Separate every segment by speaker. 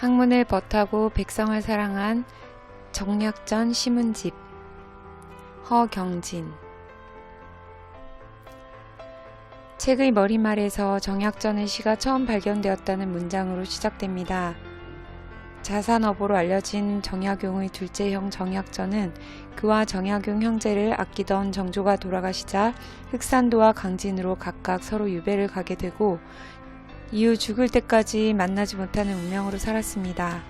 Speaker 1: 학문을 벗하고 백성을 사랑한 정약전 시문집. 허경진. 책의 머릿말에서 정약전의 시가 처음 발견되었다는 문장으로 시작됩니다. 자산어보로 알려진 정약용의 둘째 형 정약전은 그와 정약용 형제를 아끼던 정조가 돌아가시자 흑산도와 강진으로 각각 서로 유배를 가게 되고 이후 죽을 때까지 만나지 못하는 운명으로 살았습니다.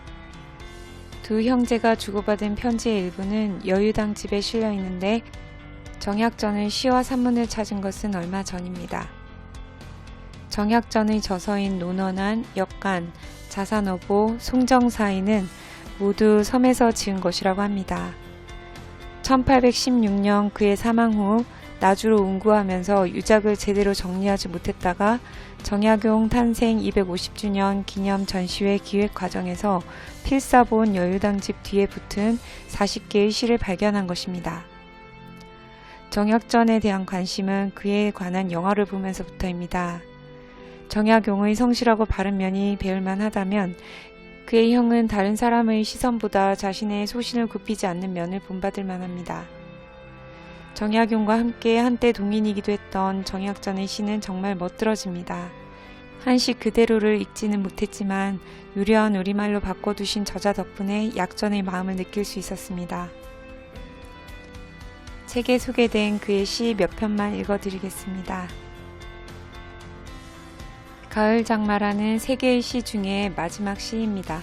Speaker 1: 두 형제가 주고받은 편지의 일부는 여유당 집에 실려 있는데 정약전의 시와 산문을 찾은 것은 얼마 전입니다. 정약전의 저서인 논언한, 역간, 자산어보, 송정사인은 모두 섬에서 지은 것이라고 합니다. 1816년 그의 사망 후 나주로 운구하면서 유작을 제대로 정리하지 못했다가 정약용 탄생 250주년 기념 전시회 기획 과정에서 필사본 여유당집 뒤에 붙은 40개의 시를 발견한 것입니다. 정약전에 대한 관심은 그에 관한 영화를 보면서부터입니다. 정약용의 성실하고 바른 면이 배울만 하다면 그의 형은 다른 사람의 시선보다 자신의 소신을 굽히지 않는 면을 본받을 만합니다. 정약용과 함께 한때 동인이기도 했던 정약전의 시는 정말 멋들어집니다. 한시 그대로를 읽지는 못했지만 유려한 우리말로 바꿔두신 저자 덕분에 약전의 마음을 느낄 수 있었습니다. 책에 소개된 그의 시 몇 편만 읽어드리겠습니다. 가을장마라는 세 개의 시 중에 마지막 시입니다.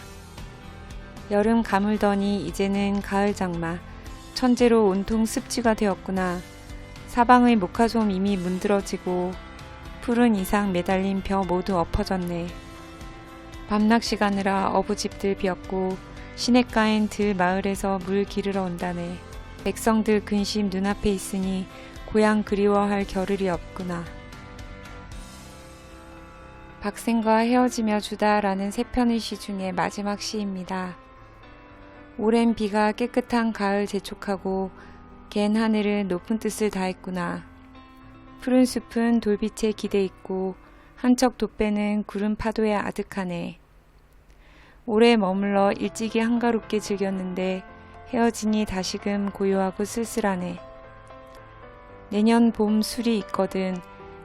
Speaker 1: 여름 가물더니 이제는 가을장마. 천재로 온통 습지가 되었구나. 사방의 목화솜 이미 문드러지고 푸른 이상 매달린 벼 모두 엎어졌네. 밤낚시 가느라 어부집들 비었고 시냇가엔 들 마을에서 물 기르러 온다네. 백성들 근심 눈앞에 있으니 고향 그리워할 겨를이 없구나. 박생과 헤어지며 주다라는 세 편의 시 중에 마지막 시입니다. 오랜 비가 깨끗한 가을 재촉하고 갠 하늘은 높은 뜻을 다했구나. 푸른 숲은 돌빛에 기대 있고 한척 돛배는 구름 파도에 아득하네. 오래 머물러 일찍이 한가롭게 즐겼는데 헤어지니 다시금 고요하고 쓸쓸하네. 내년 봄 술이 있거든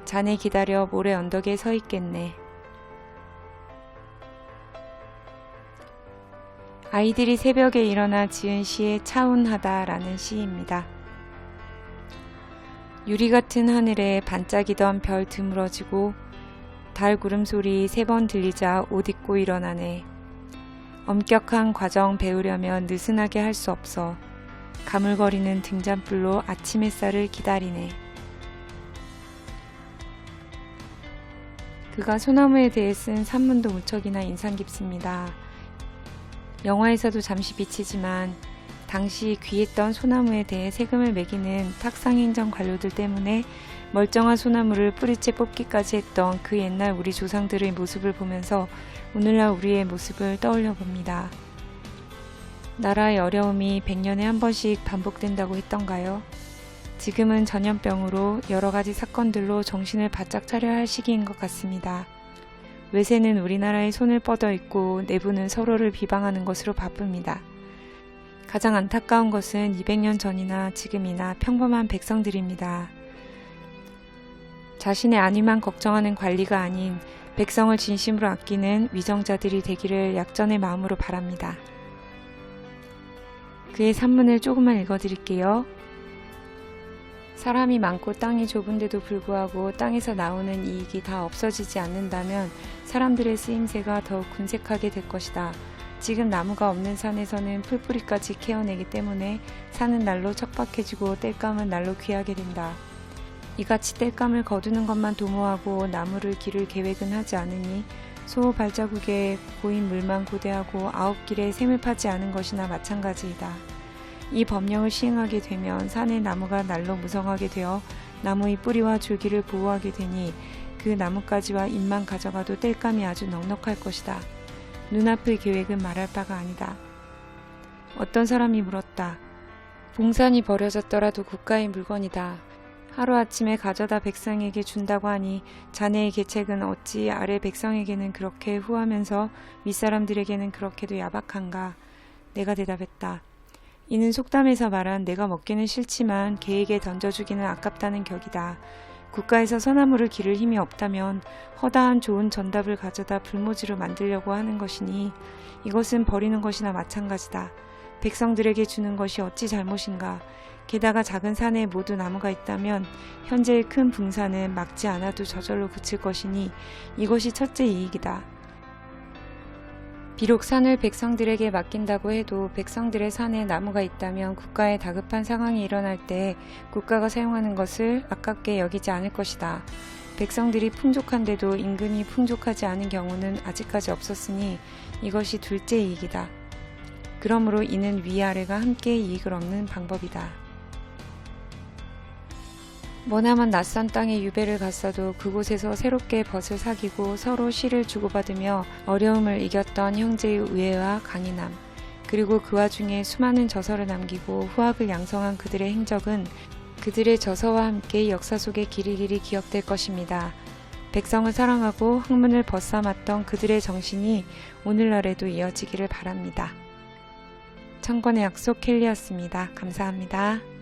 Speaker 1: 자네 기다려 모래 언덕에 서 있겠네. 아이들이 새벽에 일어나 지은 시에 차운하다라는 시입니다. 유리 같은 하늘에 반짝이던 별 드물어지고 달 구름소리 3번 들리자 옷 입고 일어나네. 엄격한 과정 배우려면 느슨하게 할 수 없어. 가물거리는 등잔불로 아침 햇살을 기다리네. 그가 소나무에 대해 쓴 산문도 무척이나 인상 깊습니다. 영화에서도 잠시 비치지만 당시 귀했던 소나무에 대해 세금을 매기는 탁상행정 관료들 때문에 멀쩡한 소나무를 뿌리째 뽑기까지 했던 그 옛날 우리 조상들의 모습을 보면서 오늘날 우리의 모습을 떠올려 봅니다. 나라의 어려움이 100년에 한 번씩 반복된다고 했던가요? 지금은 전염병으로 여러 가지 사건들로 정신을 바짝 차려야 할 시기인 것 같습니다. 외세는 우리나라에 손을 뻗어 있고 내부는 서로를 비방하는 것으로 바쁩니다. 가장 안타까운 것은 200년 전이나 지금이나 평범한 백성들입니다. 자신의 안위만 걱정하는 관리가 아닌 백성을 진심으로 아끼는 위정자들이 되기를 약전의 마음으로 바랍니다. 그의 산문을 조금만 읽어드릴게요. 사람이 많고 땅이 좁은데도 불구하고 땅에서 나오는 이익이 다 없어지지 않는다면 사람들의 쓰임새가 더욱 군색하게 될 것이다. 지금 나무가 없는 산에서는 풀뿌리까지 캐어내기 때문에 산은 날로 척박해지고 땔감은 날로 귀하게 된다. 이같이 땔감을 거두는 것만 도모하고 나무를 기를 계획은 하지 않으니 소 발자국에 고인 물만 고대하고 아홉길에 샘을 파지 않은 것이나 마찬가지이다. 이 법령을 시행하게 되면 산의 나무가 날로 무성하게 되어 나무의 뿌리와 줄기를 보호하게 되니 그 나뭇가지와 잎만 가져가도 땔감이 아주 넉넉할 것이다. 눈앞의 계획은 말할 바가 아니다. 어떤 사람이 물었다. 봉산이 버려졌더라도 국가의 물건이다. 하루아침에 가져다 백성에게 준다고 하니 자네의 계책은 어찌 아래 백성에게는 그렇게 후하면서 윗사람들에게는 그렇게도 야박한가? 내가 대답했다. 이는 속담에서 말한 내가 먹기는 싫지만 개에게 던져주기는 아깝다는 격이다. 국가에서 소나무를 기를 힘이 없다면 허다한 좋은 전답을 가져다 불모지로 만들려고 하는 것이니 이것은 버리는 것이나 마찬가지다. 백성들에게 주는 것이 어찌 잘못인가. 게다가 작은 산에 모두 나무가 있다면 현재의 큰 붕산은 막지 않아도 저절로 굳힐 것이니 이것이 첫째 이익이다. 비록 산을 백성들에게 맡긴다고 해도 백성들의 산에 나무가 있다면 국가에 다급한 상황이 일어날 때 국가가 사용하는 것을 아깝게 여기지 않을 것이다. 백성들이 풍족한데도 인근이 풍족하지 않은 경우는 아직까지 없었으니 이것이 둘째 이익이다. 그러므로 이는 위아래가 함께 이익을 얻는 방법이다. 머나먼 낯선 땅에 유배를 갔어도 그곳에서 새롭게 벗을 사귀고 서로 시를 주고받으며 어려움을 이겼던 형제의 우애와 강인함, 그리고 그 와중에 수많은 저서를 남기고 후학을 양성한 그들의 행적은 그들의 저서와 함께 역사 속에 길이길이 기억될 것입니다. 백성을 사랑하고 학문을 벗삼았던 그들의 정신이 오늘날에도 이어지기를 바랍니다. 청건의 약속 켈리였습니다. 감사합니다.